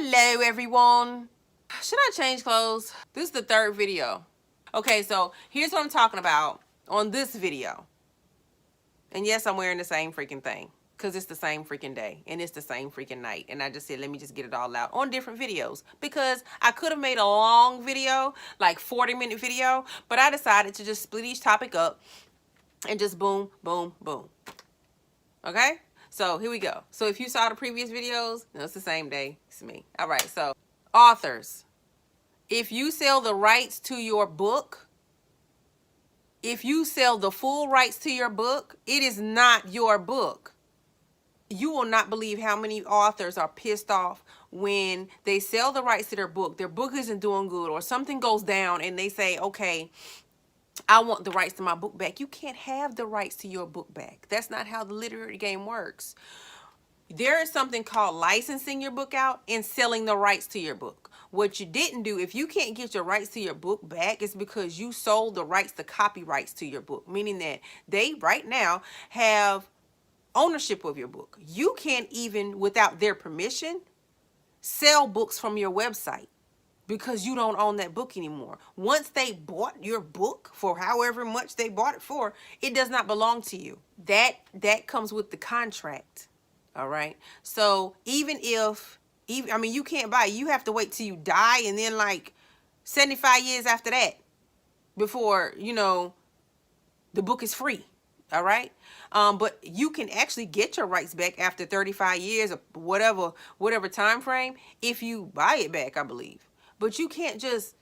Hello everyone. Should I change clothes? This is the third video. Okay, so here's what I'm talking about on this video. And yes, I'm wearing the same freaking thing because it's the same freaking day and it's the same freaking night. And I just said, let me just get it all out on different videos because I could have made a long video, like 40-minute video, but I decided to just split each topic up and just boom, boom, boom. Okay? So here we go. So if you saw the previous videos, no, it's the same day. It's me. All right, so authors. If you sell the rights to your book, if you sell the full rights to your book, it is not your book. You will not believe how many authors are pissed off when they sell the rights to their book isn't doing good, or something goes down and they say, okay, I want the rights to my book back. You can't have the rights to your book back. That's not how the literary game works. There is something called licensing your book out and selling the rights to your book. What you didn't do, if you can't get your rights to your book back, it's because you sold the rights, the copyrights to your book, meaning that they right now have ownership of your book. You can't even, without their permission, sell books from your website because you don't own that book anymore. Once they bought your book for however much they bought it for, it does not belong to you. That comes with the contract. All right. So even I mean, you can't buy it. You have to wait till you die, and then like 75 years after that before, you know, the book is free. All right. But you can actually get your rights back after 35 years or whatever time frame if you buy it back, I believe. But you can't just,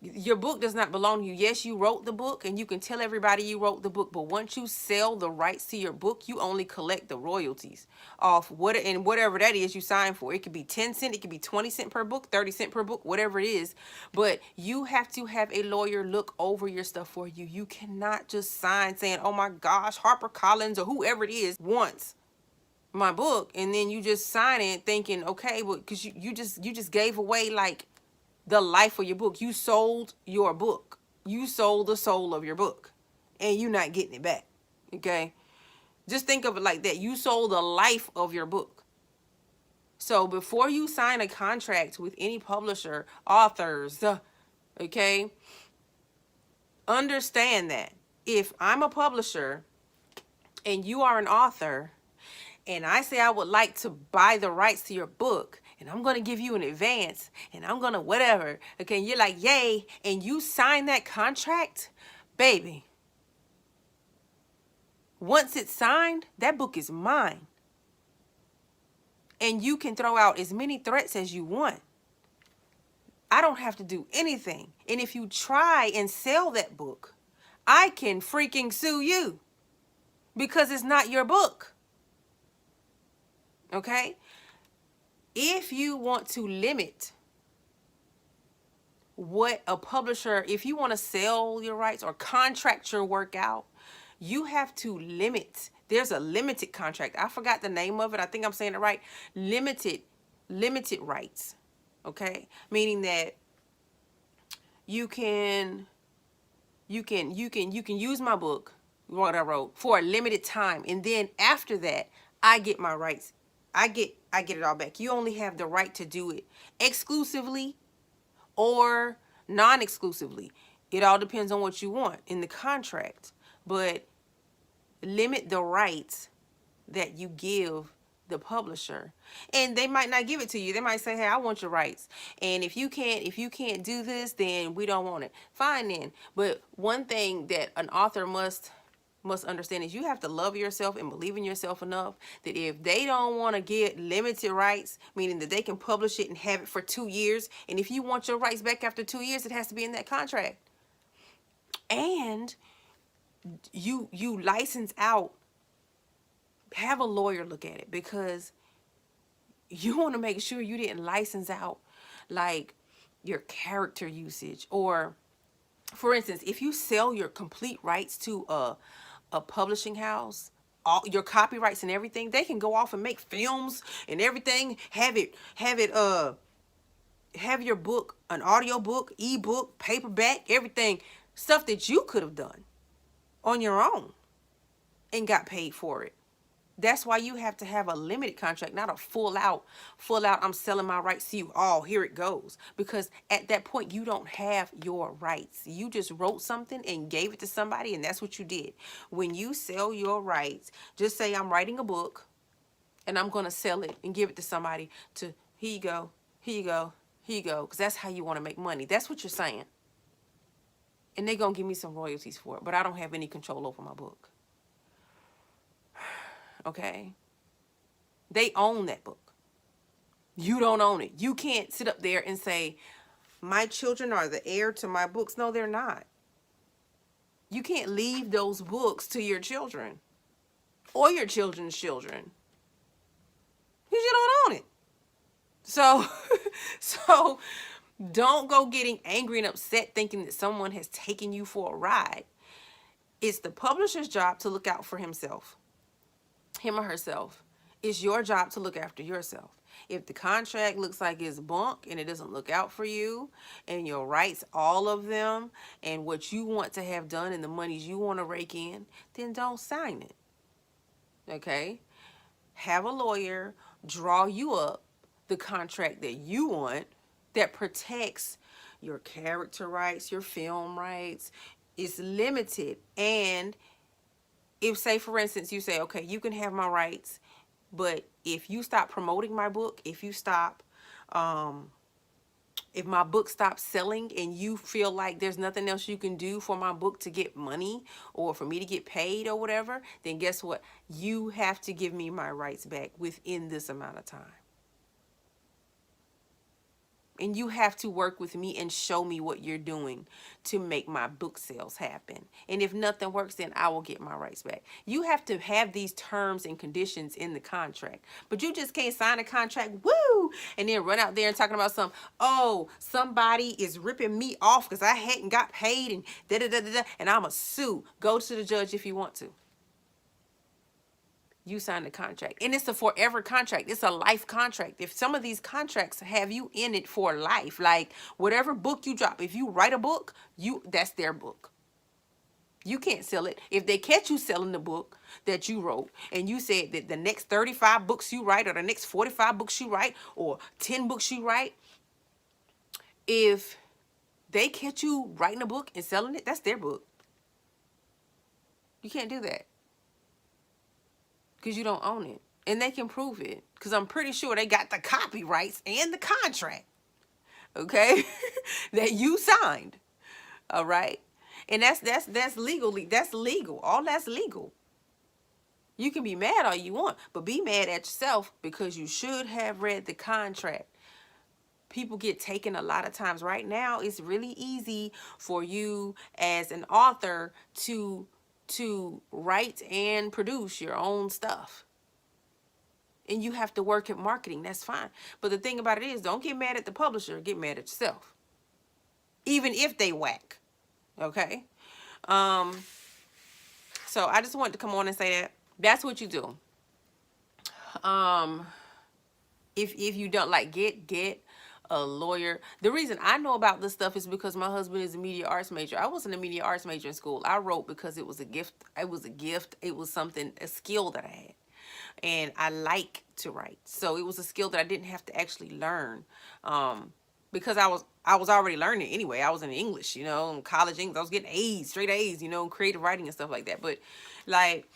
your book does not belong to you. Yes, you wrote the book and you can tell everybody you wrote the book, but once you sell the rights to your book, you only collect the royalties off whatever that is you sign for. It could be 10 cents, it could be 20 cents per book, 30 cents per book, whatever it is. But you have to have a lawyer look over your stuff for you. You cannot just sign saying, oh my gosh, HarperCollins or whoever it is wants my book, and then you just sign it thinking, okay, but because you just gave away like the life of your book. You sold your book. You sold the soul of your book, and you're not getting it back. Okay, just think of it like that. You sold the life of your book. So before you sign a contract with any publisher, authors, okay, understand that if I'm a publisher and you are an author, and I say I would like to buy the rights to your book, and I'm going to give you an advance, and I'm going to whatever, okay, and you're like, yay, and you sign that contract, baby, once it's signed, that book is mine. And you can throw out as many threats as you want. I don't have to do anything. And if you try and sell that book, I can freaking sue you because it's not your book. Okay? If you want to limit what a publisher, if you want to sell your rights or contract your work out, you have to limit. There's a limited contract. I forgot the name of it. I think I'm saying it right. Limited rights. Okay? Meaning that you can use my book, what I wrote, for a limited time, and then after that, I get my rights. I get it all back. You only have the right to do it exclusively or non-exclusively. It all depends on what you want in the contract. But limit the rights that you give the publisher. And they might not give it to you. They might say, hey, I want your rights. And if you can't do this, then we don't want it. Fine then. But one thing that an author must understand is you have to love yourself and believe in yourself enough that if they don't want to get limited rights, meaning that they can publish it and have it for 2 years, and if you want your rights back after 2 years, it has to be in that contract. And you license out, have a lawyer look at it, because you want to make sure you didn't license out like your character usage. Or for instance, if you sell your complete rights to a publishing house, all your copyrights and everything, they can go off and make films and everything, have your book, an audio book, ebook, paperback, everything, stuff that you could have done on your own and got paid for it. That's why you have to have a limited contract, not a full out, I'm selling my rights to you. Oh, here it goes. Because at that point, you don't have your rights. You just wrote something and gave it to somebody, and that's what you did. When you sell your rights, just say I'm writing a book and I'm going to sell it and give it to somebody to, here you go, here you go, here you go. Because that's how you want to make money. That's what you're saying. And they're going to give me some royalties for it, but I don't have any control over my book. Okay? They own that book. You don't own it. You can't sit up there and say, my children are the heir to my books. No, they're not. You can't leave those books to your children or your children's children because you don't own it. So, so don't go getting angry and upset thinking that someone has taken you for a ride. It's the publisher's job to look out for himself, him or herself. It's your job to look after yourself. If the contract looks like it's bunk and it doesn't look out for you and your rights, all of them, and what you want to have done and the monies you want to rake in, then don't sign it. Okay? Have a lawyer draw you up the contract that you want that protects your character rights, your film rights. It's limited. And if, say, for instance, you say, okay, you can have my rights, but if you stop promoting my book, if you stop, if my book stops selling and you feel like there's nothing else you can do for my book to get money or for me to get paid or whatever, then guess what? You have to give me my rights back within this amount of time. And you have to work with me and show me what you're doing to make my book sales happen. And if nothing works, then I will get my rights back. You have to have these terms and conditions in the contract. But you just can't sign a contract, woo, and then run out there and talking about oh, somebody is ripping me off because I hadn't got paid and da-da-da-da-da, and I'm a sue. Go to the judge if you want to. You sign the contract, and it's a forever contract. It's a life contract. If some of these contracts have you in it for life, like whatever book you drop, if you write a book, that's their book. You can't sell it. If they catch you selling the book that you wrote and you said that the next 35 books you write or the next 45 books you write or 10 books you write, if they catch you writing a book and selling it, that's their book. You can't do that. Because you don't own it. And they can prove it. Because I'm pretty sure they got the copyrights and the contract. Okay? that you signed. All right? And that's legally, that's legal. All that's legal. You can be mad all you want, but be mad at yourself because you should have read the contract. People get taken a lot of times. Right now, it's really easy for you as an author to write and produce your own stuff. And you have to work at marketing. That's fine. But the thing about it is, don't get mad at the publisher. Get mad at yourself. Even if they whack. Okay? So I just wanted to come on and say that. That's what you do. If you don't get a lawyer. The reason I know about this stuff is because my husband is a media arts major. I wasn't a media arts major in school. I wrote because it was a gift. It was a gift. It was a skill that I had. And I like to write. So it was a skill that I didn't have to actually learn. Because I was already learning anyway. I was in English, in college English. I was getting A's, straight A's, creative writing and stuff like that. But like,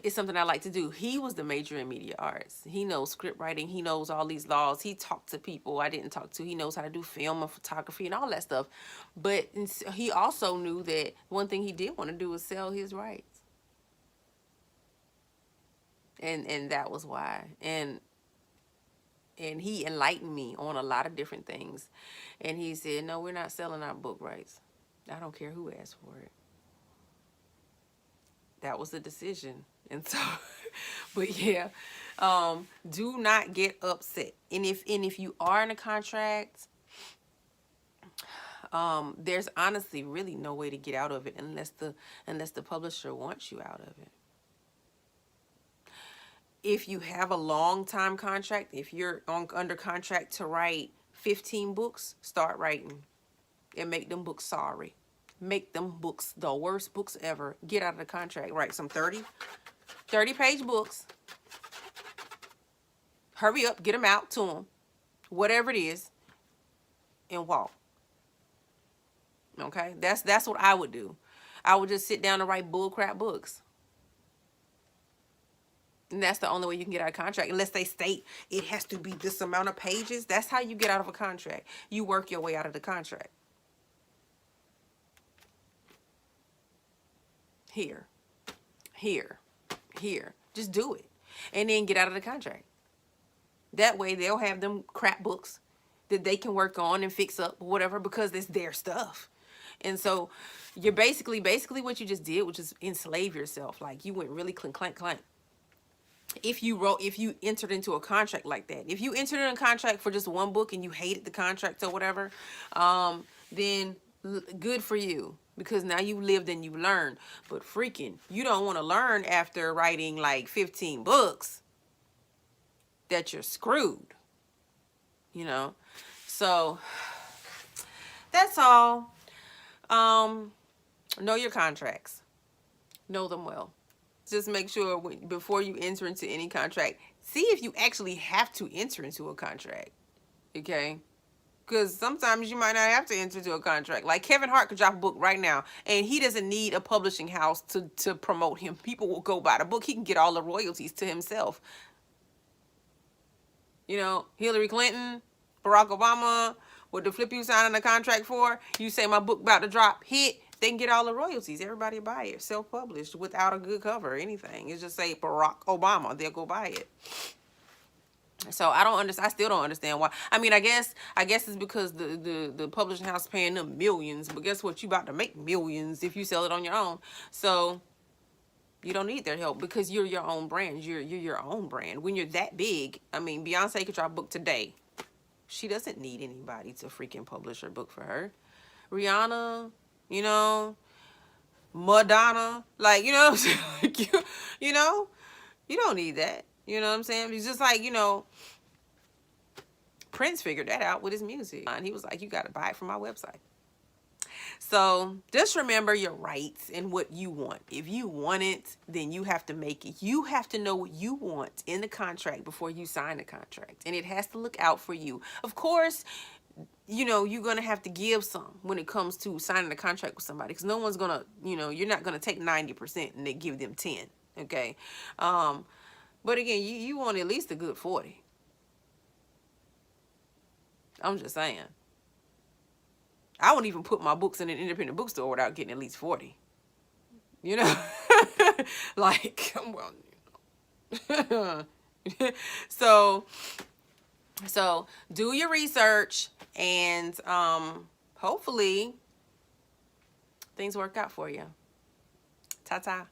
it's something I like to do. He was the major in media arts. He knows script writing. He knows all these laws. He talked to people I didn't talk to. He knows how to do film and photography and all that stuff. But he also knew that one thing he did want to do was sell his rights. And that was why. And he enlightened me on a lot of different things. And he said, no, we're not selling our book rights. I don't care who asked for it. That was the decision. And so, but yeah, do not get upset. And if you are in a contract, there's honestly really no way to get out of it unless the publisher wants you out of it. If you have a long time contract, if you're under contract to write 15 books, start writing and make them books make them books the worst books ever. Get out of the contract, write some 30, 30-page books. Hurry up, get them out to them, whatever it is, and walk. Okay, that's what I would do. I would just sit down and write bullcrap books. And that's the only way you can get out of contract. Unless they state it has to be this amount of pages. That's how you get out of a contract. You work your way out of the contract. Here, here, here. Just do it. And then get out of the contract. That way they'll have them crap books that they can work on and fix up, whatever, because it's their stuff. And so you're basically what you just did, which is enslave yourself. Like, you went really clink, clank, clank. If you entered into a contract like that, if you entered in a contract for just one book and you hated the contract or whatever, then good for you, because now you lived and you learned. But freaking, you don't want to learn after writing like 15 books that you're screwed, you know? So that's all. Know your contracts. Know them well. Just make sure before you enter into any contract, see if you actually have to enter into a contract, okay? Because sometimes you might not have to enter into a contract. Like, Kevin Hart could drop a book right now, and he doesn't need a publishing house to promote him. People will go buy the book. He can get all the royalties to himself. You know, Hillary Clinton, Barack Obama, what the flip you signing a contract for, you say my book about to drop, hit, they can get all the royalties. Everybody buy it, self-published, without a good cover or anything. It's just say Barack Obama, they'll go buy it. So I don't understand. I still don't understand why. I mean, I guess it's because the publishing house is paying them millions. But guess what? You about to make millions if you sell it on your own. So you don't need their help, because you're your own brand. You're your own brand. When you're that big, I mean, Beyonce could drop a book today. She doesn't need anybody to freaking publish her book for her. Rihanna, you know, Madonna, like, you know what I'm saying? Like, you know, you don't need that. You know what I'm saying? It's just like, you know, Prince figured that out with his music. And he was like, you got to buy it from my website. So just remember your rights and what you want. If you want it, then you have to make it. You have to know what you want in the contract before you sign the contract. And it has to look out for you. Of course, you know, you're going to have to give some when it comes to signing a contract with somebody, because no one's going to, you know, you're not going to take 90% and they give them 10. Okay. But again, you want at least a good 40. I'm just saying. I wouldn't even put my books in an independent bookstore without getting at least 40. You know? Like, well, you know. So do your research, and hopefully things work out for you. Ta-ta.